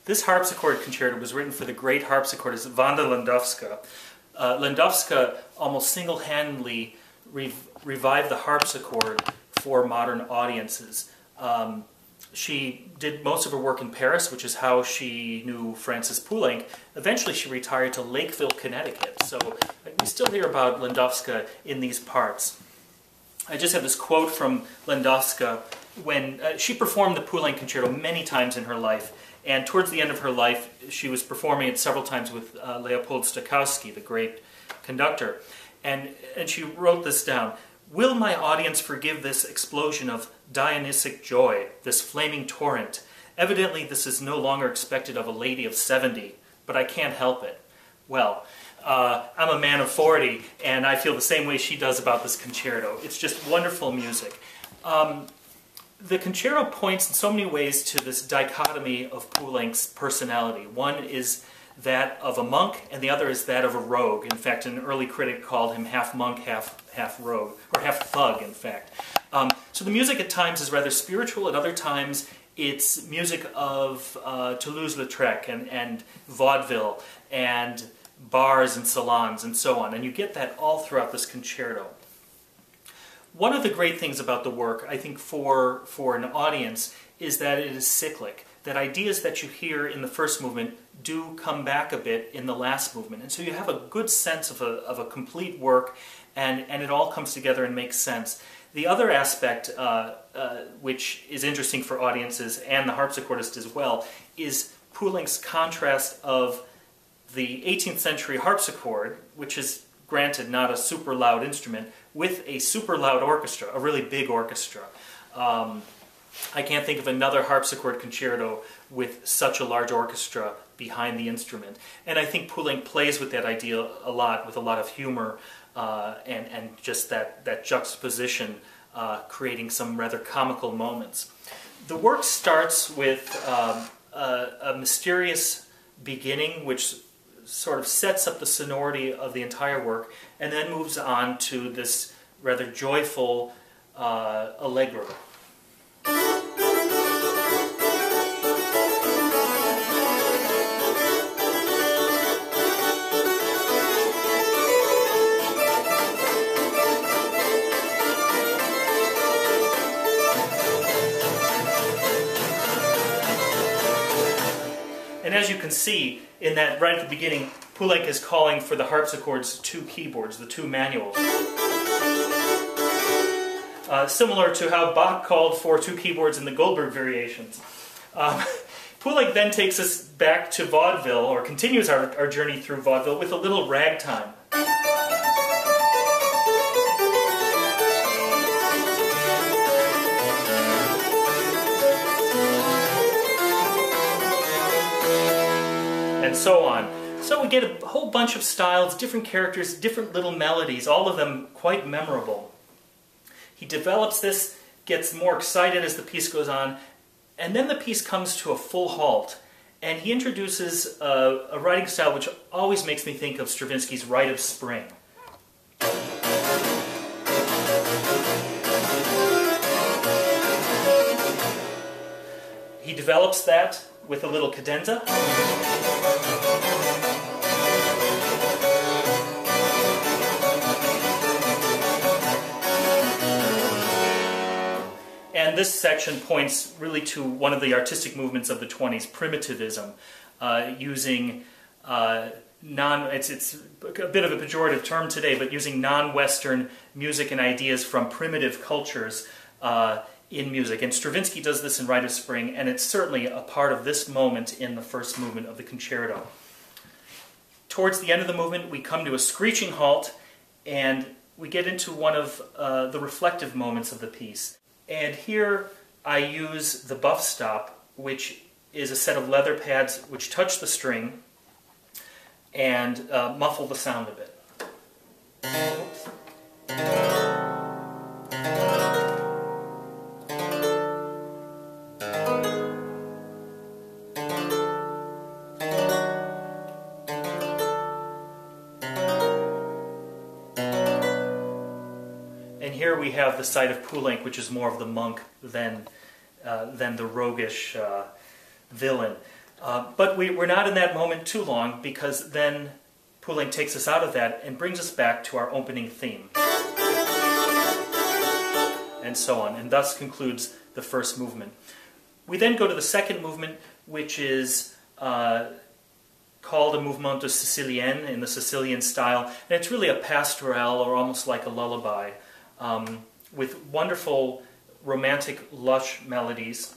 This harpsichord concerto was written for the great harpsichordist Wanda Landowska. Landowska almost single-handedly revived the harpsichord for modern audiences. She did most of her work in Paris, which is how she knew Francis Poulenc. Eventually she retired to Lakeville, Connecticut. So we still hear about Landowska in these parts. I just have this quote from Landowska when she performed the Poulenc concerto many times in her life. And towards the end of her life, she was performing it several times with Leopold Stokowski, the great conductor. And she wrote this down. "Will my audience forgive this explosion of Dionysic joy, this flaming torrent? Evidently this is no longer expected of a lady of 70, but I can't help it." Well, I'm a man of 40, and I feel the same way she does about this concerto. It's just wonderful music. The concerto points in so many ways to this dichotomy of Poulenc's personality. One is that of a monk, and the other is that of a rogue. In fact, an early critic called him half monk, half rogue, or half thug, in fact. So the music at times is rather spiritual, at other times it's music of Toulouse-Lautrec and vaudeville and bars and salons and so on, and you get that all throughout this concerto. One of the great things about the work, I think, for an audience is that it is cyclic, that ideas that you hear in the first movement do come back a bit in the last movement. And so you have a good sense of a complete work, and it all comes together and makes sense. The other aspect, which is interesting for audiences and the harpsichordist as well, is Poulenc's contrast of the 18th century harpsichord, which is granted not a super loud instrument, with a super loud orchestra, a really big orchestra. I can't think of another harpsichord concerto with such a large orchestra behind the instrument. And I think Poulenc plays with that idea a lot, with a lot of humor and just that juxtaposition, creating some rather comical moments. The work starts with a mysterious beginning, which sort of sets up the sonority of the entire work, and then moves on to this rather joyful allegro. And as you can see, in that right at the beginning, Poulenc is calling for the harpsichord's two keyboards, the two manuals. Similar to how Bach called for two keyboards in the Goldberg variations. Poulenc then takes us back to vaudeville, or continues our journey through vaudeville with a little ragtime. And so on. So we get a whole bunch of styles, different characters, different little melodies, all of them quite memorable. He develops this, gets more excited as the piece goes on, and then the piece comes to a full halt, and he introduces a writing style which always makes me think of Stravinsky's Rite of Spring. He develops that with a little cadenza. And this section points really to one of the artistic movements of the 20s, primitivism, using it's a bit of a pejorative term today, but using non-Western music and ideas from primitive cultures in music. And Stravinsky does this in Rite of Spring, and it's certainly a part of this moment in the first movement of the concerto. Towards the end of the movement, we come to a screeching halt, and we get into one of the reflective moments of the piece. And here I use the buff stop, which is a set of leather pads which touch the string and muffle the sound a bit. And here we have the side of Poulenc, which is more of the monk than the roguish villain. But we're not in that moment too long, because then Poulenc takes us out of that and brings us back to our opening theme. And so on, and thus concludes the first movement. We then go to the second movement, which is called a Mouvement Sicilien, in the Sicilian style, and it's really a pastoral, or almost like a lullaby, with wonderful, romantic, lush melodies.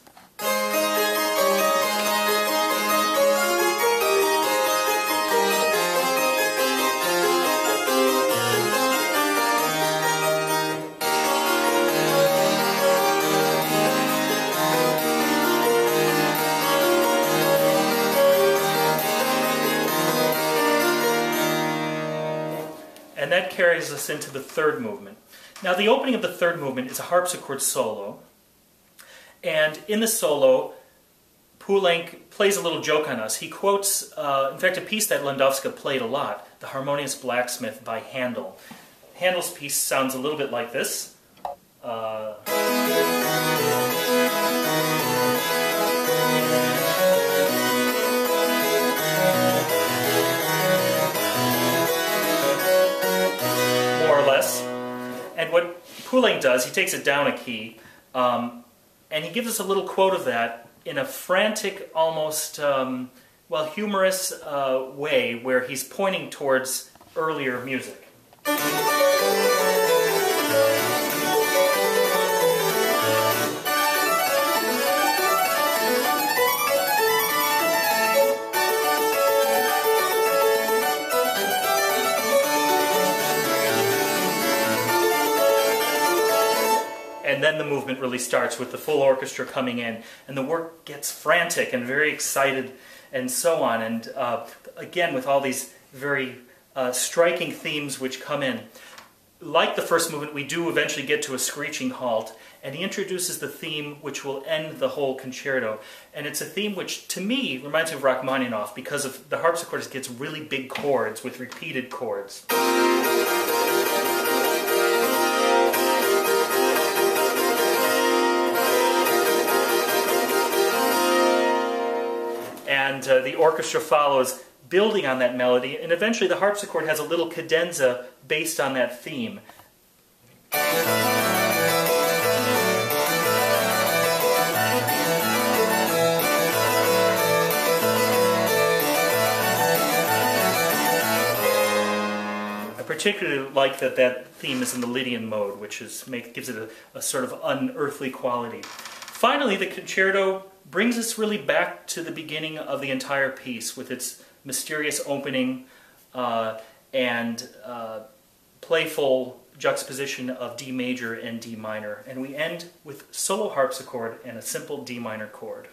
And that carries us into the third movement. Now, the opening of the third movement is a harpsichord solo. And in the solo, Poulenc plays a little joke on us. He quotes, in fact, a piece that Landowska played a lot, The Harmonious Blacksmith by Handel. Handel's piece sounds a little bit like this. And what Poulenc does, he takes it down a key, and he gives us a little quote of that in a frantic, almost, humorous way, where he's pointing towards earlier music. And then the movement really starts with the full orchestra coming in, and the work gets frantic and very excited and so on. And again, with all these very striking themes which come in. Like the first movement, we do eventually get to a screeching halt, and he introduces the theme which will end the whole concerto. And it's a theme which, to me, reminds me of Rachmaninoff, because of the harpsichord gets really big chords with repeated chords. And the orchestra follows, building on that melody, and eventually the harpsichord has a little cadenza based on that theme. I particularly like that theme is in the Lydian mode, which gives it a sort of unearthly quality. Finally, the concerto brings us really back to the beginning of the entire piece, with its mysterious opening and playful juxtaposition of D major and D minor. And we end with solo harpsichord and a simple D minor chord.